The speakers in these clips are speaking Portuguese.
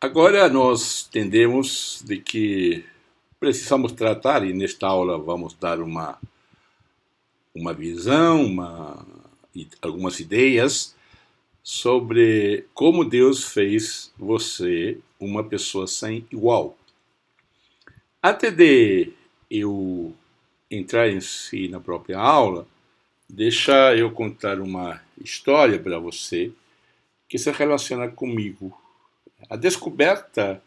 Agora nós entendemos de que precisamos tratar, e nesta aula vamos dar uma visão, algumas ideias sobre como Deus fez você uma pessoa sem igual. Antes de eu entrar em si na própria aula, deixa eu contar uma história para você que se relaciona comigo. A descoberta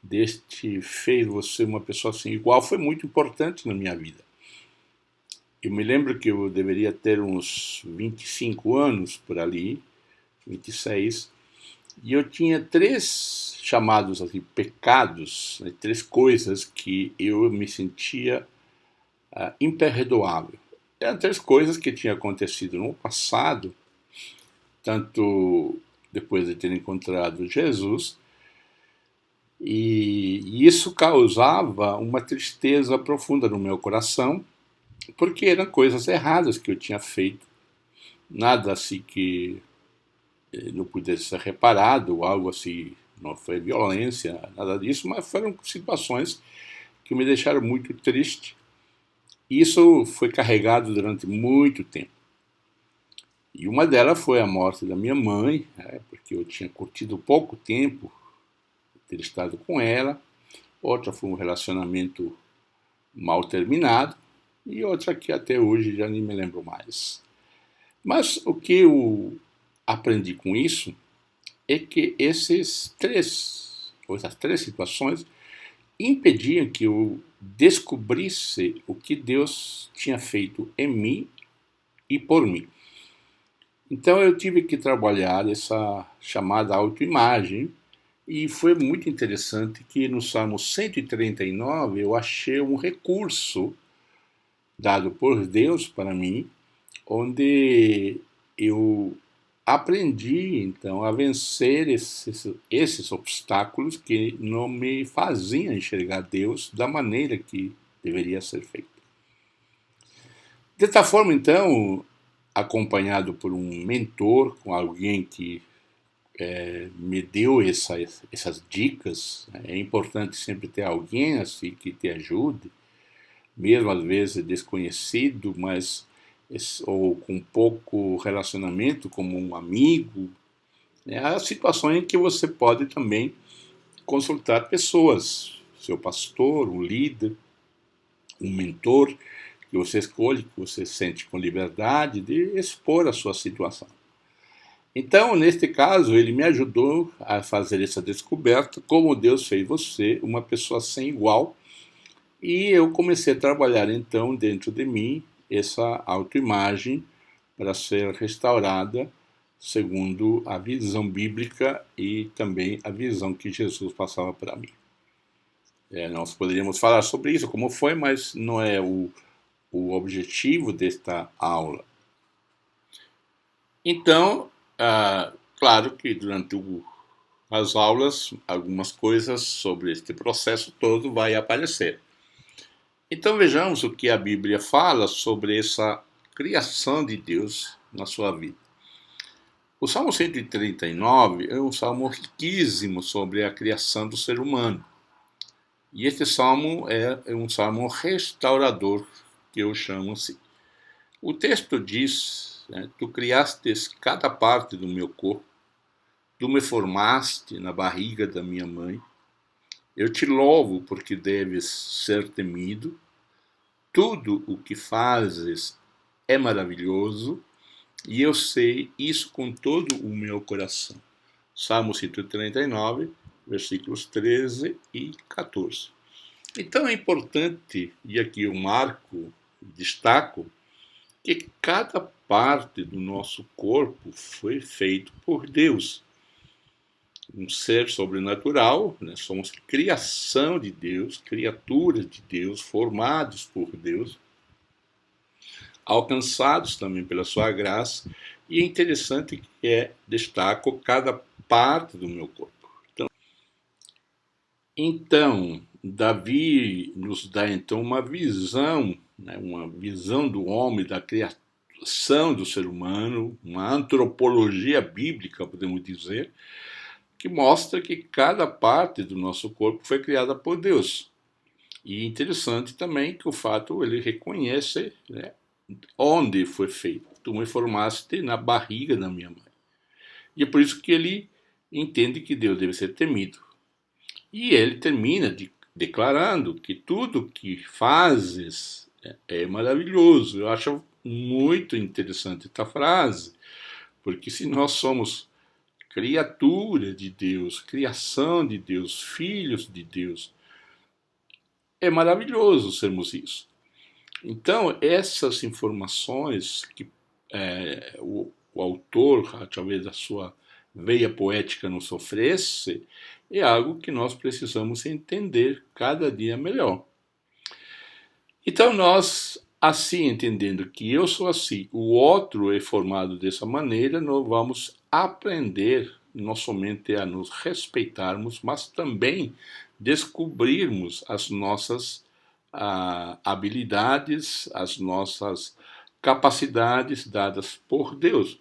deste fez você uma pessoa sem igual foi muito importante na minha vida. Eu me lembro que eu deveria ter uns 25 anos por ali, 26, e eu tinha 3 chamados assim, pecados, né, 3 coisas que eu me sentia imperdoável. Eram 3 coisas que tinham acontecido no passado, tanto depois de ter encontrado Jesus, e isso causava uma tristeza profunda no meu coração, porque eram coisas erradas que eu tinha feito, nada assim que não pudesse ser reparado, algo assim, não foi violência, nada disso, mas foram situações que me deixaram muito triste. Isso foi carregado durante muito tempo. E uma delas foi a morte da minha mãe, porque eu tinha curtido pouco tempo ter estado com ela. Outra foi um relacionamento mal terminado. E outra que até hoje já nem me lembro mais. Mas o que eu aprendi com isso é que essas 3 situações impediam que eu descobrisse o que Deus tinha feito em mim e por mim. Então eu tive que trabalhar essa chamada autoimagem, e foi muito interessante que no Salmo 139 eu achei um recurso dado por Deus para mim, onde eu aprendi então a vencer esses obstáculos que não me faziam enxergar Deus da maneira que deveria ser feito. Desta forma, então, acompanhado por um mentor, com alguém que me deu essas dicas, é importante sempre ter alguém assim que te ajude, mesmo às vezes desconhecido, mas ou com pouco relacionamento, como um amigo. Há situações em que você pode também consultar pessoas, seu pastor, um líder, um mentor, que você escolhe, que você sente com liberdade de expor a sua situação. Então, neste caso, ele me ajudou a fazer essa descoberta, como Deus fez você uma pessoa sem igual, e eu comecei a trabalhar então dentro de mim essa autoimagem para ser restaurada segundo a visão bíblica e também a visão que Jesus passava para mim. Nós poderíamos falar sobre isso, como foi, mas não é o objetivo desta aula. Então, claro que durante as aulas, algumas coisas sobre este processo todo vai aparecer. Então vejamos o que a Bíblia fala sobre essa criação de Deus na sua vida. O Salmo 139 é um salmo riquíssimo sobre a criação do ser humano. E este salmo é um salmo restaurador, que eu chamo assim. O texto diz, tu criastes cada parte do meu corpo, tu me formaste na barriga da minha mãe. Eu te louvo porque deves ser temido. Tudo o que fazes é maravilhoso, e eu sei isso com todo o meu coração. Salmo 139, versículos 13 e 14. Então é importante, e aqui eu marco, destaco, que cada parte do nosso corpo foi feito por Deus. Um ser sobrenatural, somos criação de Deus, criaturas de Deus, formados por Deus, alcançados também pela sua graça, e é interessante que destaco cada parte do meu corpo. Então, Então, Davi nos dá então uma visão, né, uma visão do homem, da criação do ser humano, uma antropologia bíblica, podemos dizer, que mostra que cada parte do nosso corpo foi criada por Deus. E interessante também que o fato ele reconhece, né, onde foi feito. Tu me formaste na barriga da minha mãe. E é por isso que ele entende que Deus deve ser temido. E ele termina declarando que tudo que fazes é maravilhoso. Eu acho muito interessante esta frase, porque se nós somos criatura de Deus, criação de Deus, filhos de Deus, é maravilhoso sermos isso. Então, essas informações que o autor, através da sua veia poética, nos oferece, é algo que nós precisamos entender cada dia melhor. Então, nós, assim, entendendo que eu sou assim, o outro é formado dessa maneira, nós vamos aprender não somente a nos respeitarmos, mas também descobrirmos as nossas habilidades, as nossas capacidades dadas por Deus.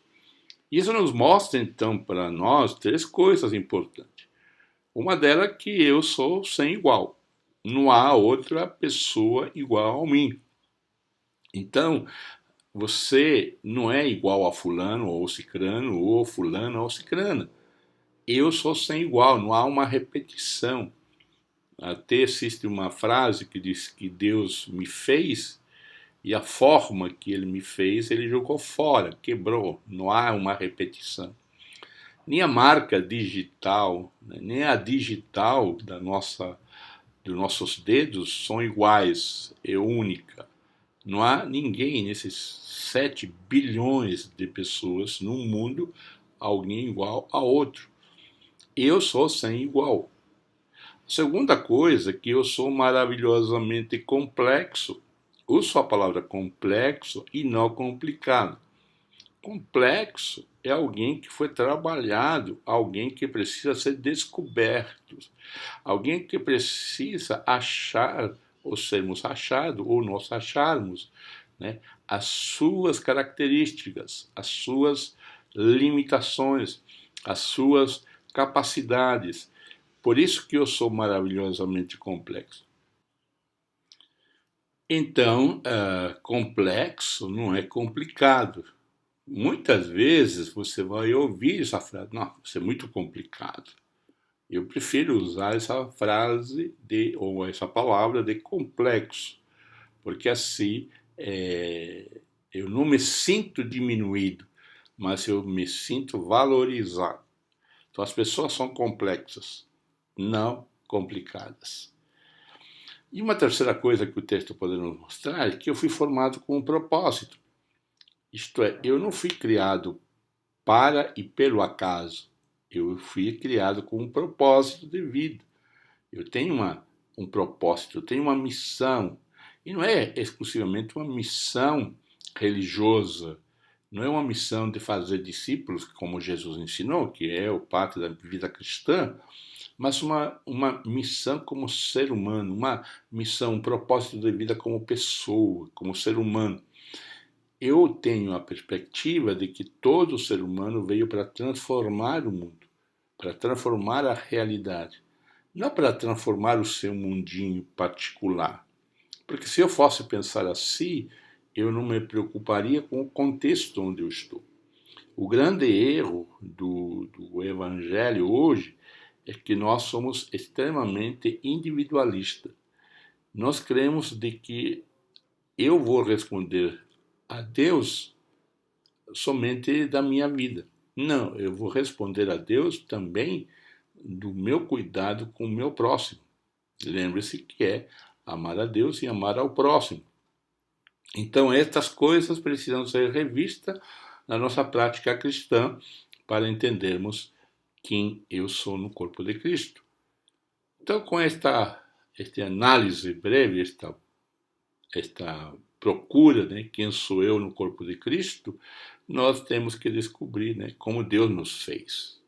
Isso nos mostra, então, para nós, três coisas importantes. Uma delas é que eu sou sem igual. Não há outra pessoa igual a mim. Então, você não é igual a fulano ou cicrano, ou fulano ou cicrana. Eu sou sem igual, não há uma repetição. Até existe uma frase que diz que Deus me fez e a forma que ele me fez, ele jogou fora, quebrou. Não há uma repetição. Nem a marca digital, nem a digital dos nossos dedos são iguais, é única. Não há ninguém nesses 7 bilhões de pessoas no mundo, alguém igual a outro. Eu sou sem igual. A segunda coisa é que eu sou maravilhosamente complexo. Uso a palavra complexo e não complicado. Complexo é alguém que foi trabalhado, alguém que precisa ser descoberto, alguém que precisa achar, ou sermos achados, ou nós acharmos, né, as suas características, as suas limitações, as suas capacidades. Por isso que eu sou maravilhosamente complexo. Então, complexo não é complicado. Muitas vezes você vai ouvir essa frase, não, isso é muito complicado. Eu prefiro usar essa frase ou essa palavra de complexo, porque assim eu não me sinto diminuído, mas eu me sinto valorizado. Então as pessoas são complexas, não complicadas. E uma terceira coisa que o texto pode nos mostrar é que eu fui formado com um propósito. Isto é, eu não fui criado para e pelo acaso. Eu fui criado com um propósito de vida. Eu tenho um propósito, eu tenho uma missão. E não é exclusivamente uma missão religiosa, não é uma missão de fazer discípulos, como Jesus ensinou, que é o parte da vida cristã, mas uma missão como ser humano, uma missão, um propósito de vida como pessoa, como ser humano. Eu tenho a perspectiva de que todo ser humano veio para transformar o mundo, para transformar a realidade, não para transformar o seu mundinho particular. Porque se eu fosse pensar assim, eu não me preocuparia com o contexto onde eu estou. O grande erro do evangelho hoje é que nós somos extremamente individualistas. Nós cremos de que eu vou responder a Deus somente da minha vida. Não, eu vou responder a Deus também do meu cuidado com o meu próximo. Lembre-se que é amar a Deus e amar ao próximo. Então, estas coisas precisam ser revistas na nossa prática cristã para entendermos quem eu sou no corpo de Cristo. Então, com esta análise breve, esta procura, né, quem sou eu no corpo de Cristo, nós temos que descobrir, né, como Deus nos fez.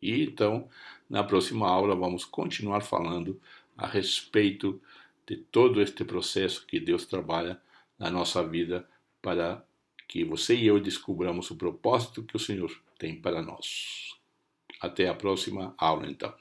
E então Na próxima aula vamos continuar falando a respeito de todo este processo que Deus trabalha na nossa vida para que você e eu descubramos o propósito que o Senhor tem para nós. Até a próxima aula, então.